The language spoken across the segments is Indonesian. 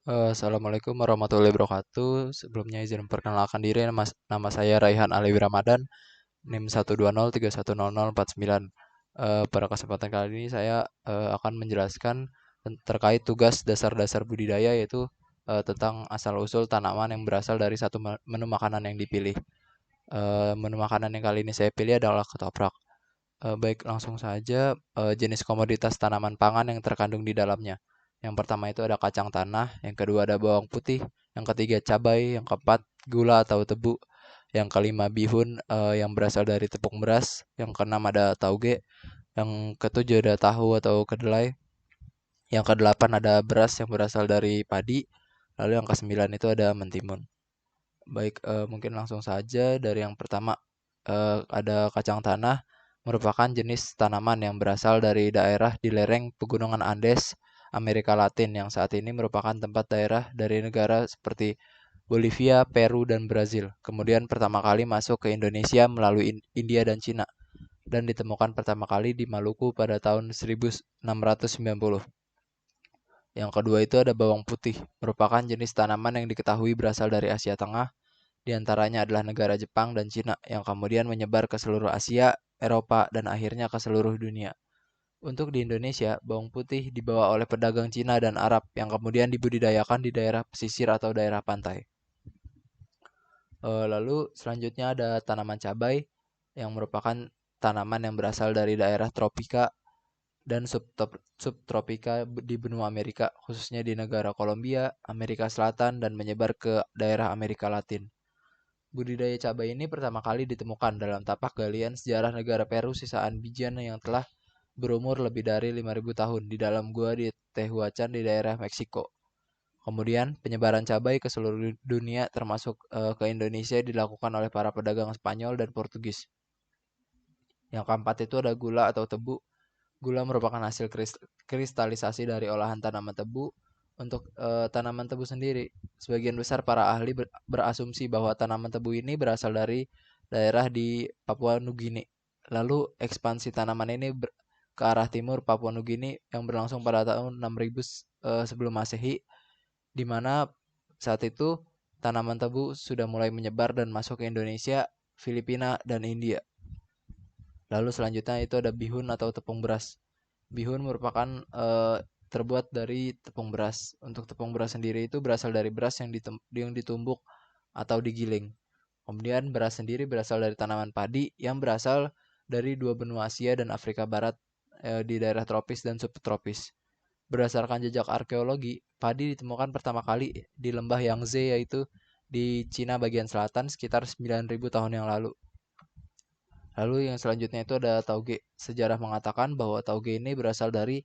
Assalamualaikum warahmatullahi wabarakatuh. Sebelumnya izin memperkenalkan diri, nama saya Raihan Aliwi Ramadan, NIM 120310049. Pada kesempatan kali ini saya akan menjelaskan terkait tugas dasar-dasar budidaya, yaitu tentang asal-usul tanaman yang berasal dari satu menu makanan yang dipilih. Menu makanan yang kali ini saya pilih adalah ketoprak. Baik, langsung saja. Jenis komoditas tanaman pangan yang terkandung di dalamnya. Yang pertama itu ada kacang tanah, yang kedua ada bawang putih, yang ketiga cabai, yang keempat gula atau tebu, yang kelima bihun yang berasal dari tepung beras, yang keenam ada tauge, yang ketujuh ada tahu atau kedelai, yang kedelapan ada beras yang berasal dari padi, lalu yang kesembilan itu ada mentimun. Baik, mungkin langsung saja dari yang pertama. Ada kacang tanah, merupakan jenis tanaman yang berasal dari daerah di lereng Pegunungan Andes, Amerika Latin, yang saat ini merupakan tempat daerah dari negara seperti Bolivia, Peru, dan Brazil. Kemudian pertama kali masuk ke Indonesia melalui India dan Cina, dan ditemukan pertama kali di Maluku pada tahun 1690. Yang kedua itu ada bawang putih, merupakan jenis tanaman yang diketahui berasal dari Asia Tengah, di antaranya adalah negara Jepang dan Cina, yang kemudian menyebar ke seluruh Asia, Eropa, dan akhirnya ke seluruh dunia. Untuk di Indonesia, bawang putih dibawa oleh pedagang Cina dan Arab yang kemudian dibudidayakan di daerah pesisir atau daerah pantai. Lalu selanjutnya ada tanaman cabai yang merupakan tanaman yang berasal dari daerah tropika dan subtropika di benua Amerika, khususnya di negara Kolombia, Amerika Selatan, dan menyebar ke daerah Amerika Latin. Budidaya cabai ini pertama kali ditemukan dalam tapak galian sejarah negara Peru sisaan bijian yang telah berumur lebih dari 5.000 tahun di dalam gua di Tehuacan di daerah Meksiko. Kemudian penyebaran cabai ke seluruh dunia termasuk ke Indonesia dilakukan oleh para pedagang Spanyol dan Portugis. Yang keempat itu ada gula atau tebu. Gula merupakan hasil kristalisasi dari olahan tanaman tebu. Untuk tanaman tebu sendiri, sebagian besar para ahli berasumsi bahwa tanaman tebu ini berasal dari daerah di Papua Nugini. Lalu ekspansi tanaman ini ke arah timur Papua Nugini yang berlangsung pada tahun 6000 sebelum Masehi, di mana saat itu tanaman tebu sudah mulai menyebar dan masuk ke Indonesia, Filipina, dan India. Lalu selanjutnya itu ada bihun atau tepung beras. Bihun merupakan terbuat dari tepung beras. Untuk tepung beras sendiri itu berasal dari beras yang ditumbuk atau digiling. Kemudian beras sendiri berasal dari tanaman padi yang berasal dari dua benua Asia dan Afrika Barat, di daerah tropis dan subtropis. Berdasarkan jejak arkeologi, padi ditemukan pertama kali di lembah Yangtze, yaitu di Cina bagian selatan sekitar 9.000 tahun yang lalu. Lalu yang selanjutnya itu ada tauge. Sejarah mengatakan bahwa tauge ini berasal dari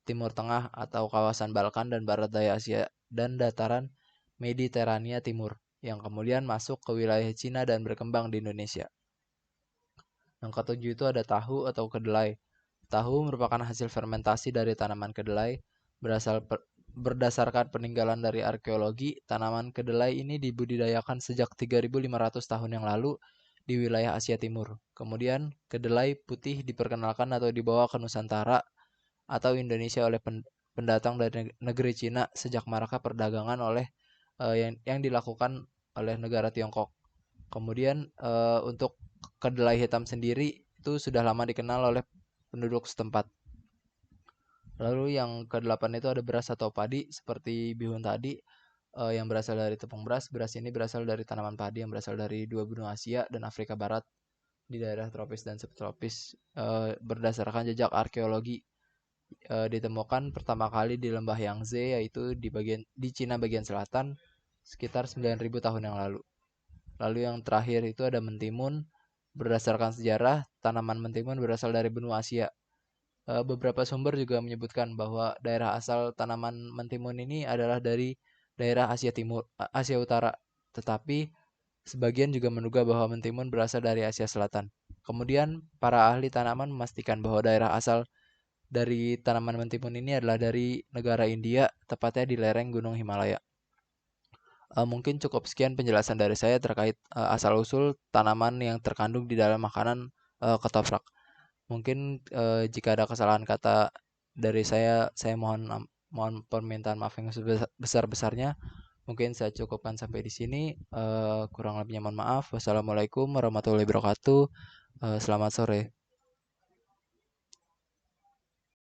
Timur Tengah atau kawasan Balkan dan Barat Daya Asia dan dataran Mediterania Timur, yang kemudian masuk ke wilayah Cina dan berkembang di Indonesia. Yang ketujuh itu ada tahu atau kedelai. Tahu merupakan hasil fermentasi dari tanaman kedelai. Berdasarkan peninggalan dari arkeologi, tanaman kedelai ini dibudidayakan sejak 3.500 tahun yang lalu di wilayah Asia Timur. Kemudian, kedelai putih diperkenalkan atau dibawa ke Nusantara atau Indonesia oleh pendatang dari negeri Cina sejak maraknya perdagangan yang dilakukan oleh negara Tiongkok. Kemudian untuk kedelai hitam sendiri itu sudah lama dikenal oleh penduduk setempat. Lalu yang kedelapan itu ada beras atau padi seperti bihun tadi, yang berasal dari tepung beras. Beras ini berasal dari tanaman padi yang berasal dari dua benua Asia dan Afrika Barat di daerah tropis dan subtropis. Berdasarkan jejak arkeologi, ditemukan pertama kali di lembah Yangtze, yaitu di Cina bagian selatan sekitar 9.000 tahun yang lalu. Lalu yang terakhir itu ada mentimun. Berdasarkan sejarah, tanaman mentimun berasal dari benua Asia. Beberapa sumber juga menyebutkan bahwa daerah asal tanaman mentimun ini adalah dari daerah Asia Utara. Tetapi sebagian juga menduga bahwa mentimun berasal dari Asia Selatan. Kemudian para ahli tanaman memastikan bahwa daerah asal dari tanaman mentimun ini adalah dari negara India, tepatnya di lereng Gunung Himalaya. Mungkin cukup sekian penjelasan dari saya terkait asal-usul tanaman yang terkandung di dalam makanan ketoprak. Mungkin jika ada kesalahan kata dari saya mohon mohon permintaan maaf yang sebesar-besarnya. Mungkin saya cukupkan sampai di sini. Kurang lebihnya mohon maaf. Wassalamualaikum warahmatullahi wabarakatuh. Selamat sore.